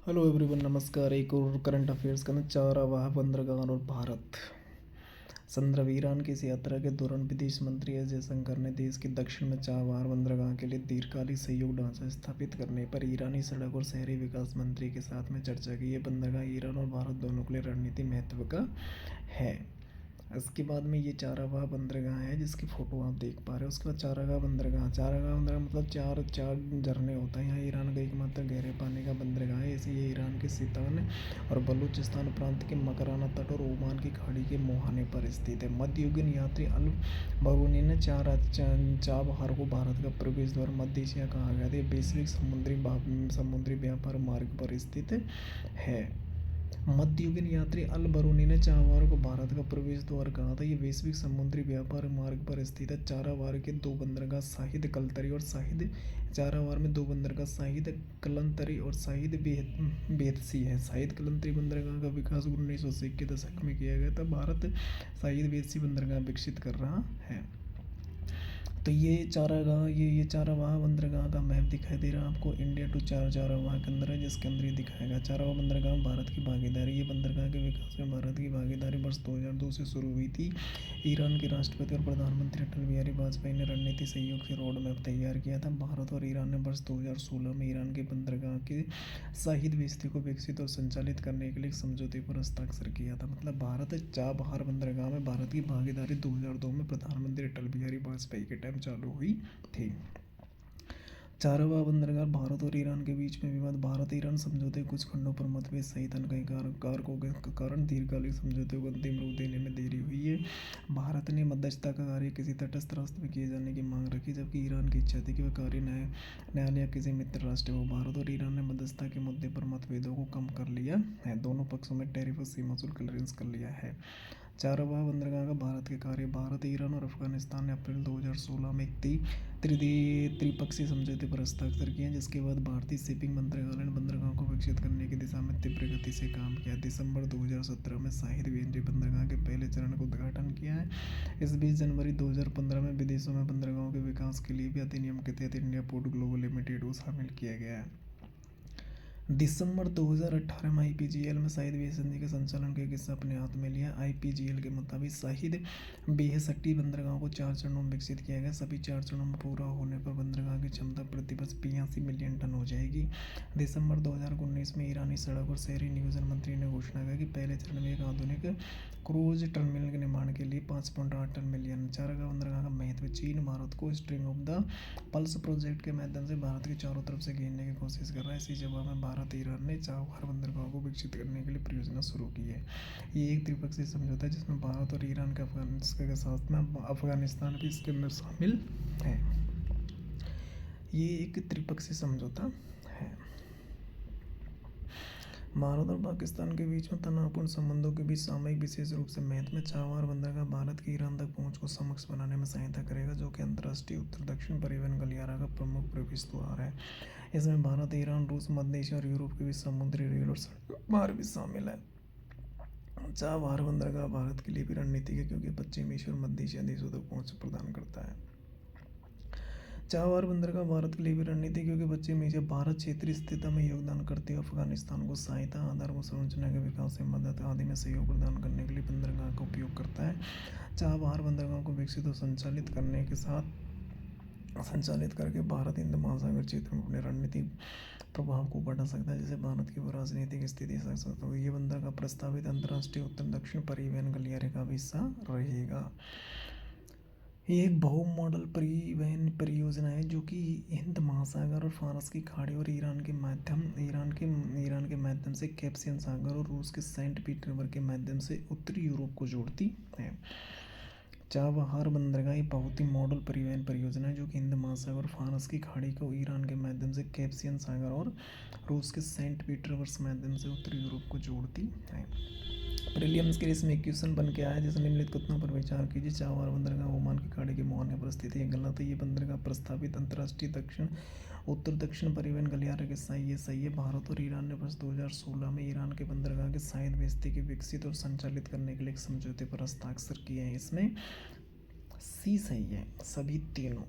Hello everyone, नमस्कार। एक और करंट अफेयर्स का चारावाह बंदरगाह और भारत। संदर्भ: ईरान की इस यात्रा के दौरान विदेश मंत्री एस जयशंकर ने देश के दक्षिण में चाबहार बंदरगाह के लिए दीर्घकालिक सहयोग ढांचा स्थापित करने पर ईरानी सड़क और शहरी विकास मंत्री के साथ में चर्चा की। ये बंदरगाह ईरान और भारत दोनों के लिए रणनीतिक महत्व का है। इसके बाद में ये चारागाह बंदरगाह है जिसकी फ़ोटो आप देख पा रहे हो। उसके बाद चारागाह बंदरगाह मतलब चार चार झरने होता है। यहाँ ईरान का एकमात्र गहरे पानी का बंदरगाह है। इसे ये ईरान के सितान और बलूचिस्तान प्रांत के मकराना तट और ओमान की खाड़ी के मुहाने पर स्थित है। मध्ययुगीन यात्री अल बरूनी ने चाबहार को भारत का प्रवेश द्वार मध्य एशिया कहा गया था। वैश्विक समुद्री व्यापार मार्ग पर स्थित है। मध्ययुगीन यात्री अल बरूनी ने चाबहार को भारत का प्रवेश द्वार कहा था। ये वैश्विक समुद्री व्यापार मार्ग पर स्थित है। चारावार के दो बंदरगाह शाहिद कलतरी और शाहिद चारावार में दो बंदरगाह शाहिद कलंतरी और शाहिद बेतसी है। शाहिद कलंतरी बंदरगाह का विकास 1980 के दशक में किया गया था। भारत शाहिद बेतसी बंदरगाह विकसित कर रहा है। तो ये चारावाह बंदरगाह का मैप दिखाई दे रहा है आपको। इंडिया टू चारावाह के अंदर है, जिसके अंदर ये दिखाएगा चारावाह बंदरगाह में भारत की भागीदारी। ये बंदरगाह के विकास में भारत की भागीदारी वर्ष 2002 से शुरू हुई थी। ईरान के राष्ट्रपति और प्रधानमंत्री अटल बिहारी वाजपेयी ने रणनीति सहयोग से रोड मैप तैयार किया था। भारत और ईरान ने वर्ष 2016 में ईरान के बंदरगाह के शाहिद बेस्ती को विकसित और संचालित करने के लिए एक समझौते पर हस्ताक्षर किया था। मतलब भारत चाबहार बंदरगाह में भारत की भागीदारी 2002 में प्रधानमंत्री अटल बिहारी वाजपेयी के टाइम चालू हुई थी। चारावाह बंदरगाह भारत और ईरान के बीच में विवाद। भारत ईरान समझौते कुछ खंडों पर मतभेद सहित अन्य कारकों के कारण दीर्घकालिक समझौते को अंतिम रूप देने में देरी हुई है। भारत ने मध्यस्थता का कार्य किसी तटस्थ रास्ते में किए जाने की मांग रखी, जबकि ईरान की इच्छा थी कि वह कार्य न्यायालय या किसी मित्र राष्ट्र हो। भारत और ईरान ने मध्यस्थता के मुद्दे पर मतभेदों को कम कर लिया है। दोनों पक्षों में टैरिफ और सीमा शुल्क क्लियरेंस कर लिया है। चारावाह बंदरगाह का भारत के कार्य। भारत, ईरान और अफगानिस्तान ने अप्रैल 2016 में एक त्रिपक्षीय समझौते पर हस्ताक्षर किए, जिसके बाद भारतीय शिपिंग मंत्रालय ने बंदरगाह को विकसित करने की दिशा में तीव्र गति से काम किया। दिसंबर 2017 में शाहिद बेंजी बंदरगाह के पहले चरण का उद्घाटन किया है। इस बीच जनवरी 2015 में विदेशों में बंदरगाहों के विकास के लिए भी अधिनियम के तहत इंडिया पोर्ट ग्लोबल लिमिटेड को शामिल किया गया है। दिसंबर 2018 में आईपीजीएल में शाहिद बेहसती के संचालन का एक हिस्सा अपने हाथ में लिया। आईपीजीएल के मुताबिक शाहिद बेहसती बंदरगाह को 4 चरणों में विकसित किया गया। सभी 4 चरणों में पूरा होने पर बंदरगाह की क्षमता प्रति वर्ष 82 मिलियन टन हो जाएगी। दिसंबर 2019 में ईरानी सड़क और शहरी नियोजन मंत्री ने घोषणा की कि पहले चरण में एक आधुनिक क्रूज टर्मिनल के निर्माण के लिए 5.8 टन मिलियन। चारागाह बंदरगाह का महत्व। चीन भारत को string of the pulse project के माध्यम से भारत के चारों तरफ से घेरने की कोशिश कर रहा है। इसी जवाब में भारत ईरान ने चाबहार बंदरगाह को विकसित करने के लिए परियोजना शुरू की है। ये एक त्रिपक्षीय समझौता है जिसमें भारत और ईरान के साथ में अफगानिस्तान भी इसके अंदर शामिल है। ये एक त्रिपक्षीय समझौता है। भारत और पाकिस्तान के बीच में तनावपूर्ण संबंधों के बीच सामयिक विशेष रूप से महत्व में चाबहार बंदरगाह भारत की ईरान तक पहुंच को सक्षम बनाने में सहायता करेगा, जो कि अंतर्राष्ट्रीय उत्तर दक्षिण परिवहन गलियारा का प्रमुख प्रवेश द्वार है। इसमें भारत, ईरान, रूस, मध्य एशिया और यूरोप के बीच समुद्री रेल और सड़क मार्ग भी शामिल है। चाबहार बंदरगाह भारत के लिए भी रणनीतिक है, क्योंकि पश्चिमी एशिया और मध्य एशिया देशों तक पहुंच प्रदान करता है। चाबहार बंदरगाह भारत के लिए भी रणनीति, क्योंकि पश्चिमी एशिया भारत क्षेत्रीय स्थिरता में योगदान करते हुए अफगानिस्तान को सहायता, आधारभूत संरचना के विकास में मदद आदि में सहयोग प्रदान करने के लिए बंदरगाह का उपयोग करता है। चाबहार बंदरगाह को विकसित और संचालित करके भारत हिंद महासागर क्षेत्र में अपने रणनीतिक प्रभाव को बढ़ा सकता है, जिससे भारत की राजनीतिक स्थिति सशक्त होगी। ये बंदरगाह प्रस्तावित अंतर्राष्ट्रीय उत्तर दक्षिण परिवहन गलियारे का भी हिस्सा रहेगा। ये एक बहु मॉडल परिवहन परियोजना है जो कि हिंद महासागर और फारस की खाड़ी और ईरान के माध्यम से कैस्पियन सागर और रूस के सेंट पीटर्सबर्ग के माध्यम से उत्तरी यूरोप को जोड़ती है। चाबहार बंदरगाह एक बहुत ही मॉडल परिवहन परियोजना है जो कि हिंद महासागर और फारस की खाड़ी को ईरान के माध्यम से कैस्पियन सागर और रूस के सेंट पीटर्सबर्ग माध्यम से उत्तरी यूरोप को जोड़ती है। प्रीलिम्स के लिए इसमें क्वेश्चन बन के आया, जैसे निम्नलिखित कथनों पर विचार कीजिए। चाबहार बंदरगाह ओमान की खाड़ी के मुहाने पर स्थित है। गलत है। ये बंदरगाह प्रस्तावित अंतर्राष्ट्रीय उत्तर दक्षिण परिवहन गलियारे के सही है। भारत और ईरान ने वर्ष 2016 में ईरान के बंदरगाह के शाहिद बेस्ती के विकसित और संचालित करने के लिए एक समझौते पर हस्ताक्षर किए हैं। इसमें सी सही है, सभी तीनों।